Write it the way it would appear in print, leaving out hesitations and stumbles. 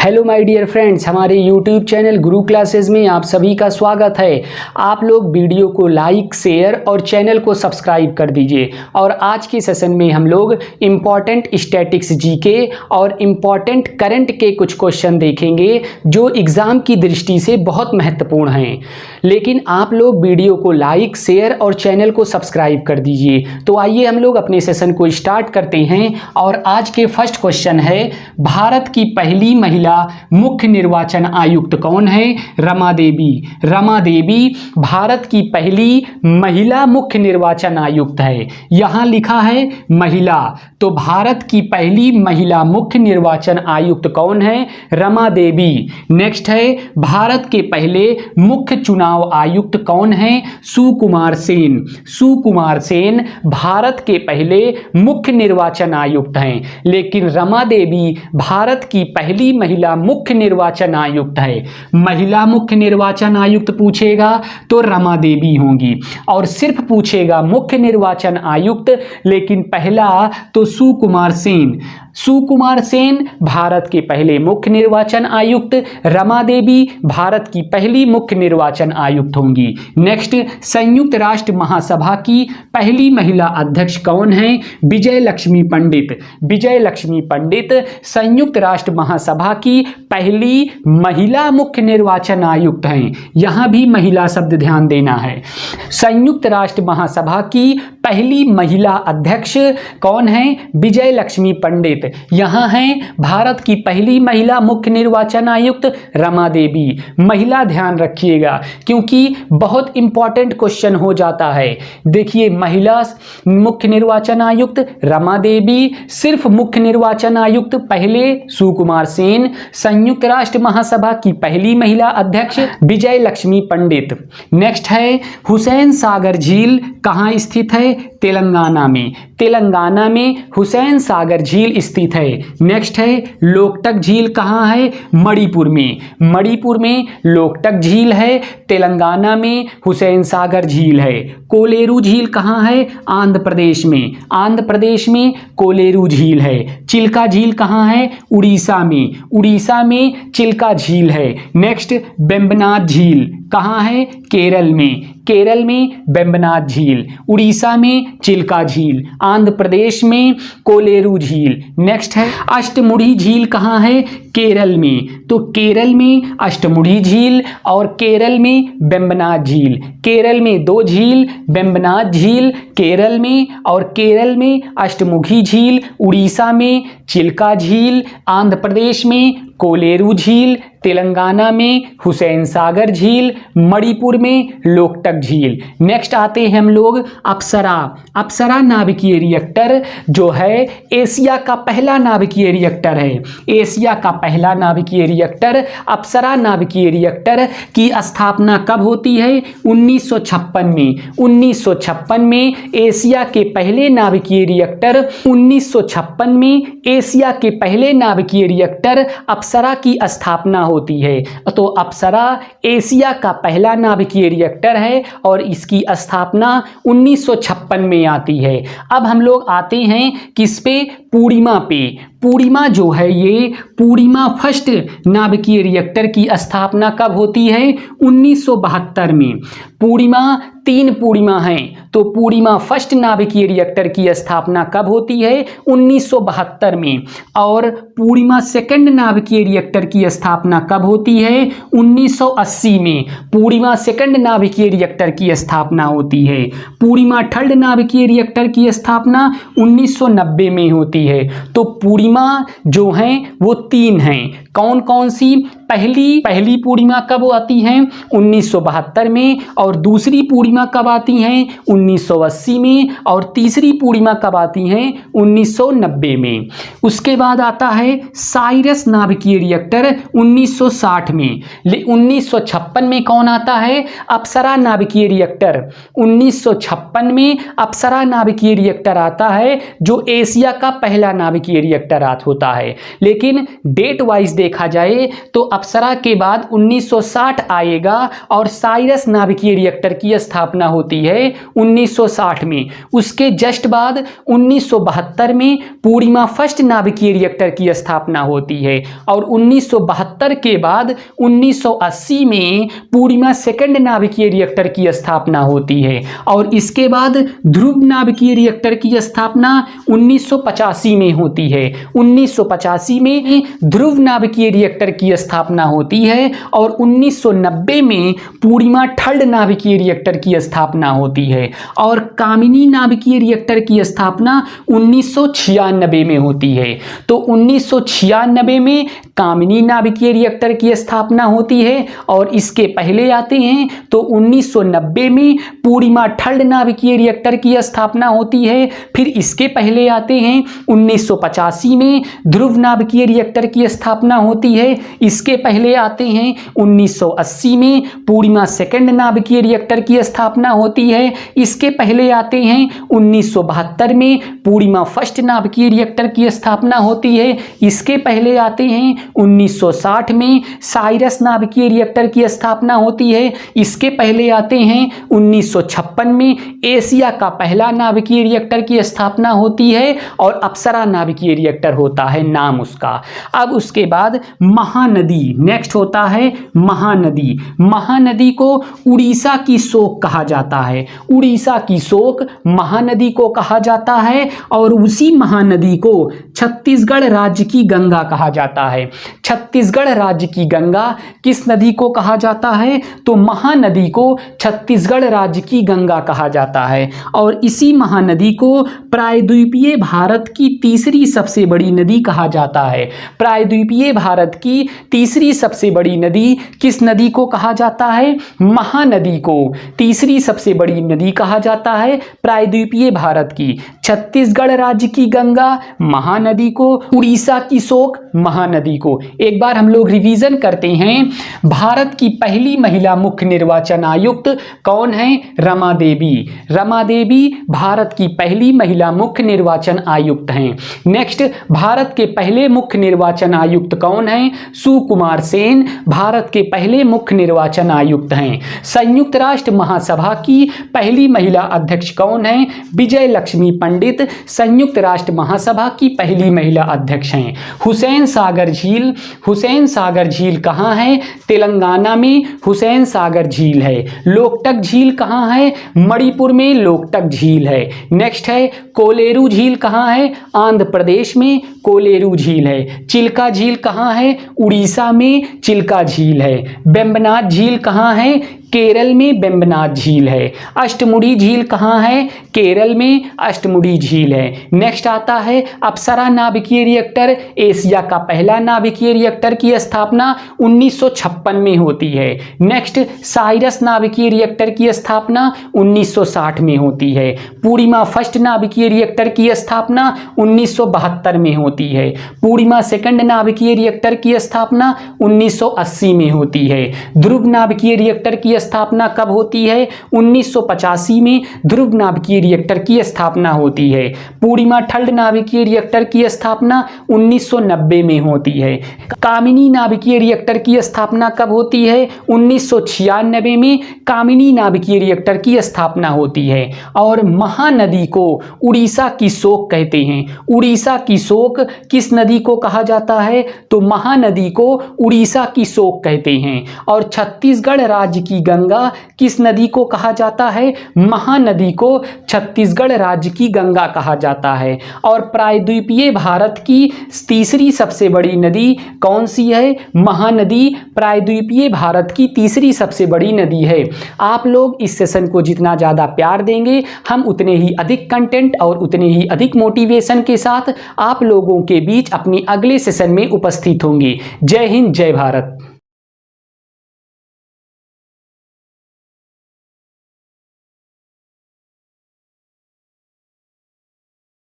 Hello my dear friends, हमारे YouTube channel गुरु classes में आप सभी का स्वागत है। आप लोग वीडियो को लाइक, शेयर और चैनल को सब्सक्राइब कर दीजिए। और आज के सेशन में हम लोग इम्पॉर्टेंट स्टैटिक्स जीके और इम्पॉर्टेंट करंट के कुछ क्वेश्चन देखेंगे जो एग्ज़ाम की दृष्टि से बहुत महत्वपूर्ण हैं। लेकिन आप लोग वीडियो को लाइक, शेयर और चैनल को सब्सक्राइब कर दीजिए। तो आइए हम लोग अपने सेशन को स्टार्ट करते हैं। और आज के फर्स्ट क्वेश्चन है, भारत की पहली महिला मुख्य निर्वाचन आयुक्त कौन है? रमा देवी। रमा देवी भारत की पहली महिला मुख्य निर्वाचन आयुक्त है। यहां लिखा है महिला, तो भारत की पहली महिला मुख्य निर्वाचन आयुक्त कौन है? रमा देवी। नेक्स्ट है, भारत के पहले मुख्य चुनाव आयुक्त कौन है? सुकुमार सेन। सुकुमार सेन भारत के पहले मुख्य निर्वाचन आयुक्त हैं। लेकिन रमा देवी भारत की पहली महिला मुख्य निर्वाचन आयुक्त है। महिला मुख्य निर्वाचन आयुक्त पूछेगा तो रमा देवी होंगी, और सिर्फ पूछेगा मुख्य निर्वाचन आयुक्त, लेकिन पहला तो सुकुमार सेन। सुकुमार सेन भारत के पहले मुख्य निर्वाचन आयुक्त, रमा देवी भारत की पहली मुख्य निर्वाचन आयुक्त होंगी। नेक्स्ट, संयुक्त राष्ट्र महासभा की पहली महिला अध्यक्ष कौन है? विजय लक्ष्मी पंडित। विजय लक्ष्मी पंडित संयुक्त राष्ट्र महासभा की पहली महिला मुख्य निर्वाचन आयुक्त हैं। यहां भी महिला शब्द ध्यान देना है। संयुक्त राष्ट्र महासभा की पहली महिला अध्यक्ष कौन है? विजय लक्ष्मी पंडित। यहां है भारत की पहली महिला मुख्य निर्वाचन आयुक्त रमा देवी। महिला ध्यान रखिएगा क्योंकि बहुत इंपॉर्टेंट क्वेश्चन हो जाता है। देखिए, महिला मुख्य निर्वाचन आयुक्त रमा देवी, सिर्फ मुख्य निर्वाचन आयुक्त पहले सुकुमार सेन, संयुक्त राष्ट्र महासभा की पहली महिला अध्यक्ष विजय लक्ष्मी पंडित। नेक्स्ट है, हुसैन सागर झील कहां स्थित है? तेलंगाना में। तेलंगाना में हुसैन सागर झील स्थित है। नेक्स्ट है, लोकटक झील कहां है? मणिपुर में। मणिपुर में लोकटक झील है। तेलंगाना में हुसैन सागर झील है। कोलेरू झील कहां है? आंध्र प्रदेश में। आंध्र प्रदेश में कोलेरू झील है। चिल्का झील कहां है? उड़ीसा में। उड़ीसा में चिल्का झील है। नेक्स्ट, वेम्बनाड झील कहां है? केरल में। केरल में वेम्बनाड झील, उड़ीसा में चिल्का झील, आंध्र प्रदेश में कोलेरू झील। नेक्स्ट है, अष्टमुड़ी झील कहां है? केरल में। तो केरल में अष्टमुड़ी झील और केरल में वेम्बनाड झील। केरल में दो झील, वेम्बनाड झील केरल में और केरल में अष्टमुखी झील, उड़ीसा में चिल्का झील, आंध्र प्रदेश में कोलेरू झील, तेलंगाना में हुसैन सागर झील, मणिपुर में लोकटक झील। नेक्स्ट आते हैं हम लोग अप्सरा। अप्सरा नाभिकीय रिएक्टर जो है एशिया का पहला नाभिकीय रिएक्टर है। एशिया का पहला नाभिकीय रिएक्टर अप्सरा नाभिकीय रिएक्टर की स्थापना कब होती है? 1956 में। 1956 में एशिया के पहले नाभिकीय रिएक्टर 1956 में एशिया के पहले नाभिकीय रिएक्टर अप्सरा की स्थापना होती है। तो अप्सरा एशिया का पहला नाभिकीय रिएक्टर है और इसकी स्थापना 1956 में आती है। अब हम लोग आते हैं किस पे? पूर्णिमा पे। पूर्णिमा जो है ये पूर्णिमा फर्स्ट नाभिकीय रिएक्टर की स्थापना कब होती है? 1972 में। पूर्णिमा तीन पूर्णिमा हैं, तो पूर्णिमा फर्स्ट नाभिकीय रिएक्टर की स्थापना कब होती है? 1972 में। और पूर्णिमा सेकंड नाभिकीय रिएक्टर की स्थापना कब होती है? 1980 में। पूर्णिमा सेकंड नाभिकीय रिएक्टर की स्थापना होती है। पूर्णिमा थर्ड नाभिकीय रिएक्टर की स्थापना 1990 में होती है। तो पूर्णिमा जो हैं वो तीन हैं। कौन कौन सी? पहली पूर्णिमा कब आती है? 1972 में। और दूसरी पूर्णिमा कब आती हैं? 1980 में। और तीसरी पूर्णिमा कब आती हैं? 1990 में। उसके बाद आता है साइरस नाभिकीय रिएक्टर 1960 में। 1956 में कौन आता है? अप्सरा नाभिकीय रिएक्टर। 1956 में अप्सरा नाभिकीय रिएक्टर आता है जो एशिया का पहला नाभिकीय रिएक्टर होता है। लेकिन डेट वाइज देखा जाए तो अप्सरा के बाद 1960 आएगा और साइरस नाभिकीय रिएक्टर की स्थापना होती है 1960 में। उसके जस्ट बाद 1972 में पूर्णिमा फर्स्ट नाभिकीय रिएक्टर की स्थापना होती है और 1972 के बाद 1980 में पूर्णिमा सेकंड नाभिकीय रिएक्टर की स्थापना होती है और इसके बाद ध्रुव नाभिकीय रिएक्टर की स्थापना 1985 में होती है। 1985 में ध्रुव नाभिकीय रिएक्टर की स्थापना होती है और 1990 में पूर्णिमा थर्ड नाभिकीय रिएक्टर की स्थापना होती है और कामिनी नाभिकीय रिएक्टर की स्थापना 1996 में होती है। तो 1996 में कामिनी नाभिकीय रिएक्टर की स्थापना होती है और इसके पहले आते हैं तो 1990 में पूर्णिमा थर्ड नाभिकीय रिएक्टर की स्थापना होती है। फिर इसके पहले आते हैं 1985 में ध्रुव नाभिकीय रिएक्टर की स्थापना होती है। इसके पहले आते हैं 1980 में पूर्णिमा सेकंड नाभिकीय रिएक्टर की स्थापना होती है। इसके पहले आते हैं 1972 में पूर्णिमा फर्स्ट नाभिकीय रिएक्टर की स्थापना होती है। इसके पहले आते हैं 1960 में साइरस नाभिकीय रिएक्टर की स्थापना होती है। इसके पहले आते हैं 1956 में एशिया का पहला नाभिकीय रिएक्टर की स्थापना होती है और अप्सरा नाभिकीय रिएक्टर होता है नाम उसका। अब उसके बाद महानदी नेक्स्ट होता है महानदी। महानदी को उड़ीसा की शोक कहा जाता है। उड़ीसा की शोक महानदी को कहा जाता है और उसी महानदी को छत्तीसगढ़ राज्य की गंगा कहा जाता है। छत्तीसगढ़ राज्य की गंगा किस नदी को कहा जाता है? तो महानदी को छत्तीसगढ़ राज्य की गंगा कहा जाता है और इसी महानदी को प्रायद्वीपीय भारत की तीसरी सबसे बड़ी नदी कहा जाता है। प्रायद्वीपीय भारत की तीसरी सबसे बड़ी नदी किस नदी को कहा जाता है? महानदी को तीसरी सबसे बड़ी नदी कहा जाता है प्रायद्वीपीय भारत की। छत्तीसगढ़ राज्य की गंगा महानदी को, उड़ीसा की शोक महानदी को। एक बार हम लोग रिवीजन करते हैं। भारत की पहली महिला मुख्य निर्वाचन आयुक्त कौन है? रमा देवी। रमा देवी भारत की पहली महिला मुख्य निर्वाचन आयुक्त हैं। नेक्स्ट, भारत के पहले मुख्य निर्वाचन आयुक्त कौन हैं? सुकुमार सेन भारत के पहले मुख्य निर्वाचन आयुक्त हैं। संयुक्त राष्ट्र महासभा की पहली महिला अध्यक्ष कौन है? विजय लक्ष्मी पंडित संयुक्त राष्ट्र महासभा की पहली महिला अध्यक्ष हैं। हुसैन सागर झील, हुसैन सागर झील कहाँ है? तेलंगाना में हुसैन सागर झील है। लोकटक झील कहाँ है? मणिपुर में लोकटक झील है। नेक्स्ट है कोलेरू झील कहाँ है? आंध्र प्रदेश में कोलेरू झील है। चिल्का झील कहाँ है? उड़ीसा में चिल्का झील है। वेम्बनाड झील कहाँ है? केरल में वेम्बनाड झील है। अष्टमुड़ी झील कहाँ है? केरल में अष्टमुड़ी झील है। नेक्स्ट आता है अप्सरा नाभिकीय रिएक्टर। एशिया का पहला नाभिकीय रिएक्टर की स्थापना 1956 में होती है। नेक्स्ट, साइरस नाभिकीय रिएक्टर की स्थापना 1960 में होती है। पूर्णिमा फर्स्ट नाभिकीय रिएक्टर की स्थापना 1972 में होती है। पूर्णिमा सेकंड नाभिकीय रिएक्टर की स्थापना 1980 में होती है। ध्रुव नाभिकीय रिएक्टर की स्थापना कब होती है? 1985 में ध्रुव नाभिकीय रिएक्टर की स्थापना होती है। पूर्णिमा थर्ड नाभिकीय रिएक्टर की स्थापना 1990 में होती है। कामिनी नाभिकीय रिएक्टर की स्थापना कब होती है? 1996 में कामिनी नाभिकीय रिएक्टर की स्थापना होती है। और महानदी को उड़ीसा की शोक कहते हैं। उड़ीसा की शोक किस नदी को कहा जाता है? तो महानदी को उड़ीसा की शोक कहते हैं। और छत्तीसगढ़ राज्य की गंगा किस नदी को कहा जाता है? महानदी को छत्तीसगढ़ राज्य की गंगा कहा जाता है। और प्रायद्वीपीय भारत की तीसरी सबसे बड़ी नदी कौन सी है? महानदी प्रायद्वीपीय भारत की तीसरी सबसे बड़ी नदी है। आप लोग इस सेशन को जितना ज़्यादा प्यार देंगे, हम उतने ही अधिक कंटेंट और उतने ही अधिक मोटिवेशन के साथ आप लोगों के बीच अपनी अगले सेशन में उपस्थित होंगे। जय हिंद, जय भारत।